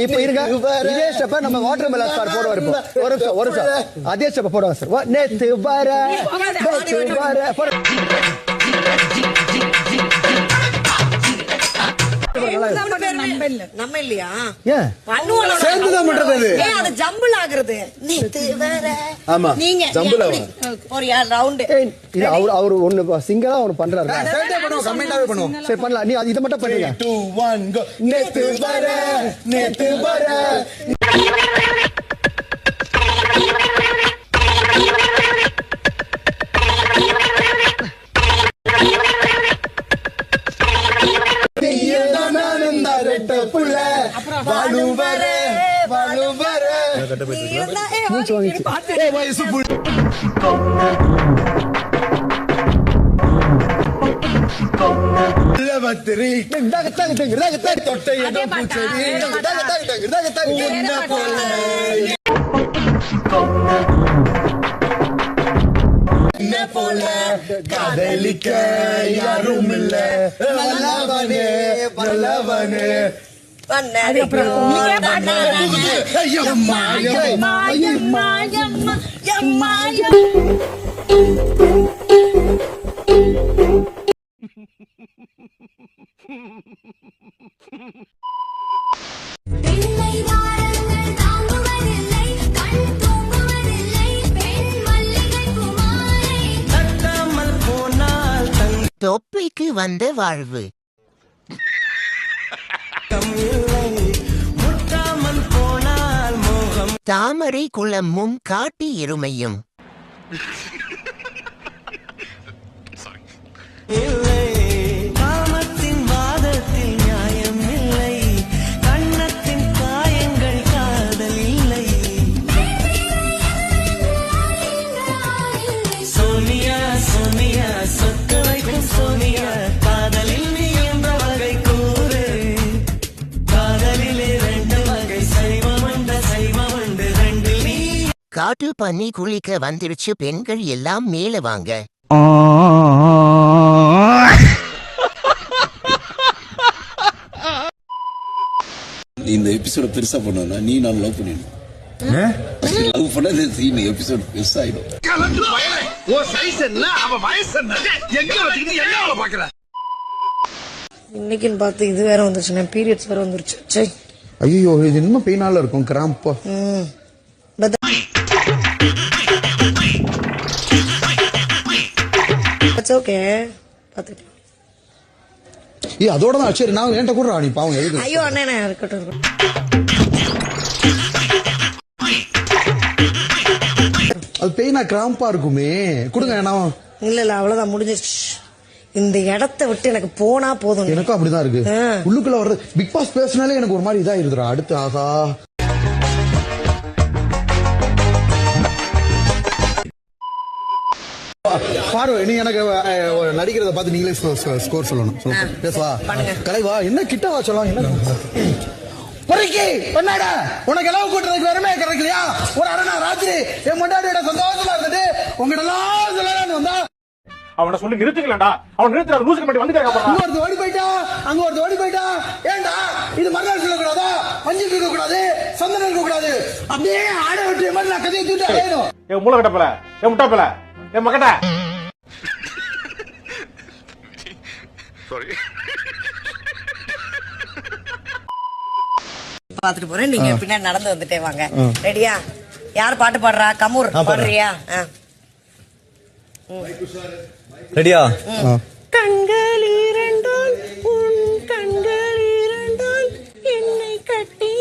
இப்ப இருங்க இதே ஸ்டெப்ப நம்ம வாட்டர் மெலன் ஸ்டார் போடுவார். இப்போ ஒரு நிமிஷம் அதே ஸ்டெப்ப போடுவாங்க சார். நேத்து வர நம்ம இல்லையா சேர்ந்துதான் பண்றது. அது ஜம்பிள் ஆகுறது. நீங்க ஒரு ரவுண்ட் அவரு ஒண்ணு சிங்கரா ஒண்ணு பண்றாரு. சரி பண்ணலாம். நீ இதை மட்டும் பண்ணுங்க. 2 1 கோ. நேத்து வர காதலிக்க யாரும் இல்ல நல்லவனே நல்லவனே. தொப்பிக்கு வந்த வாழ்வு தாமரை குளமும் காட்டி எருமையும் காமத்தின் வாதத்தில் நியாயம் இல்லை, கண்ணத்தின் காயங்கள் காதல் இல்லை. சோனியா சோனியா சொத்து வைக்கும் சோனியா, காதலில் நீ என்ற வகை கூறு. காதலிலே 2 வகை, சைவமண்ட சைவமண்டு 2 நீ. காட்டு பண்ணி குளிக்க வந்துருச்சு, பெண்கள் எல்லாம் மேல வாங்க. இந்த எபிசோட பெருசா பண்ணா நீ நான் லவ் பண்ணிடணும். லவ் பண்ணது இந்த எபிசோட் பெருசா ஆயிடும். இன்னைக்குன்னு பார்த்து இது வேற வந்துருச்சு, பீரியட்ஸ் வேற வந்துருச்சு. ஐயோ இது இன்னும் பெயினால இருக்கும். கிராம்பா ஓகே பாத்துக்கலாம். அதோட தான். சரி நான் என்கிட்ட கூட நீ பாவம் எதுக்கு? ஐயோ அண்ணே இருக்கட்டும். அது பெயினா கிராம்பா இருக்குமே. கொடுங்க. நான் இல்ல அவ்வளவுதான் முடிஞ்சிருச்சு. இந்த இடத்தை விட்டு எனக்கு போனா போதும். எனக்கும் அப்படிதான் இருக்கு. உள்ளுக்குள்ள வர்றது பிக் பாஸ் பேசினாலே எனக்கு ஒரு மாதிரி இதா இருக்குடா. அடுத்து ஆகா பாரு, நீ எனக்கு நடிக்கிறத பார்த்து நீங்களே ஸ்கோர் சொல்லணும். பேசுவா கலைவா என்ன கிட்டவா சொல்லலாம். என்ன பண்ணாடா உனக்கு எல்லாம் கூட்டுறதுக்கு வருமே கிடைக்கலையா? ஒரு அரணா ராத்திரி என் முன்னாடியோட சந்தோஷமா இருந்தது உங்ககிட்ட எல்லாம் சொல்லலான்னு வந்தா அவனை சொல்லி நிறுத்துக்கலடா. அவன் நிறுத்துற லூசுக்கு மட்டும் வந்துட்டாங்க. அங்க ஒருத்த ஓடி போயிட்டா, அங்க ஒருத்த ஓடி போயிட்டா. ஏண்டா இது மறுநாள் சொல்லக்கூடாதா? மஞ்சள் இருக்க கூடாது, சந்தனம் இருக்க கூடாது. அப்படியே ஆட வெட்டிய மாதிரி நான் கதையை தூண்டா வேணும். என் மூளை கட்டப்பல, என் முட்டாப்பல, என் மகட்ட. பாத்துட்டு போறேன். நீங்க பின்னாடி நடந்து வந்துட்டே வாங்க. ரெடியா? யார் பாட்டு பாடுறா? கமூர் பாடுறியா? ரெடியா? கண்கள் இரண்டால் உன் கண்கள் இரண்டால் என்னை கட்டி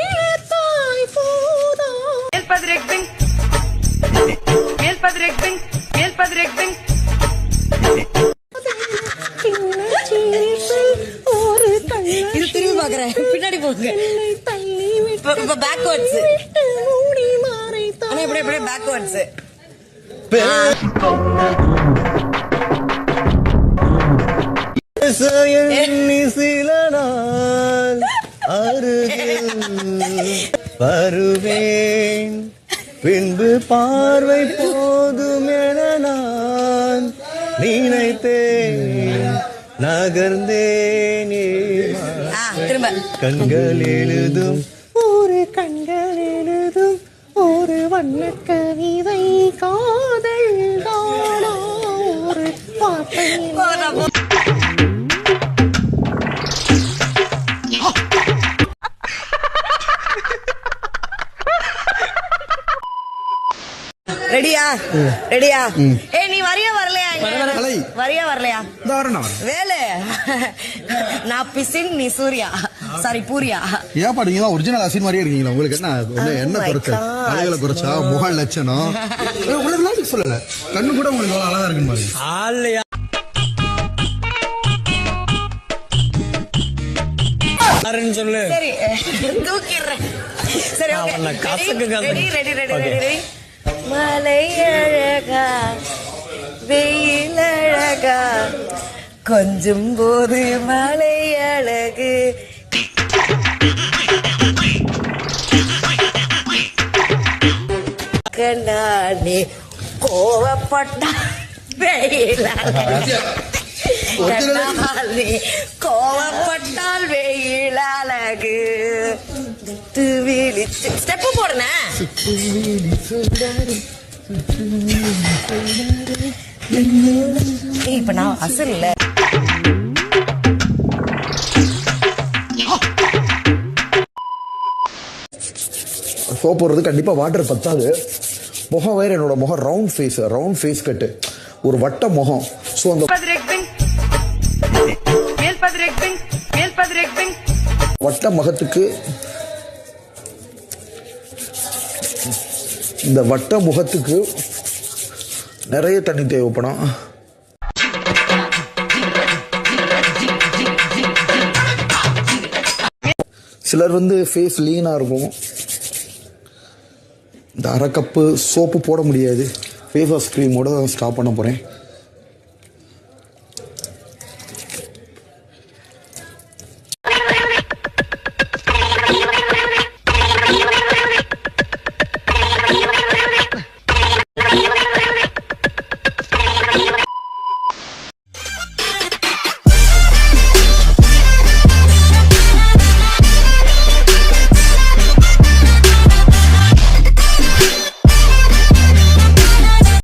இழுத்தாய் போதா. இது திரும்பி பாக்குறேன். பின்னாடி போங்க. பேக்வர்ட்ஸ். இப்படியே பேக்வர்ட்ஸ். சில நாள் வருவேன், பின்பு பார்வை போதும் என நான் நினைத்தேன், நகர்ந்தேன் திரும்ப கண்கள் எழுதும் ஒரு கண்கள் எழுதும் ஒரு வண்ண கவிதை காதல் தானா ஒரு பாட்டை போதும். ரெடியா ரெடியா ஏய் நீ வரியா வரலையா அலை. வரியா வரலையா தாரணம் வேலு நான் பிசின் நீ சூர்யா சாரி பூரியா ஏன் பாடுங்க ஒரிஜினல் அசின் மாதிரியே இருக்கீங்களா உங்களுக்கு என்ன my குறைச்ச God. அழகுல குறைச்சா முக லட்சணம் உங்களுக்கு சொல்லல கண்ணு கூட உங்களுக்கு எவ்வளவு அழகா இருக்குன்னு பாருங்க ஆள்லையா சொல்லு. சரி தூக்கிடுறேன் சரி அவன கசக்கு கசக்கு. Ready ready ready Okay. Ready மலை அழகா வெயில் அழகா கொஞ்சம் போது மலை அழகு கண்ணாடி கோவப்பட்டா வெயில் அழகு கண்ணாடி கோவப்பட்டால் வெயில் அழகு விழிச்சு ஸ்டெப்பு போடுன இப்ப நான் அசல் இல்ல சோப் போடுறது கண்டிப்பா வாட்டர் பத்தாது முகம் வேற என்னோட முகம் ரவுண்ட் ஃபேஸ் கட்டு ஒரு வட்ட முகம் ஸோ அந்த வட்ட முகத்துக்கு இந்த வட்ட முகத்துக்கு நிறைய தண்ணி தேவைப்படும் சிலர் ஃபேஸ் லீனா இருக்கும் இந்த அரை கப்பு சோப்பு போட முடியாது ஃபேஸ் வாஷ் க்ரீமோட ஸ்டாப் பண்ண போறேன்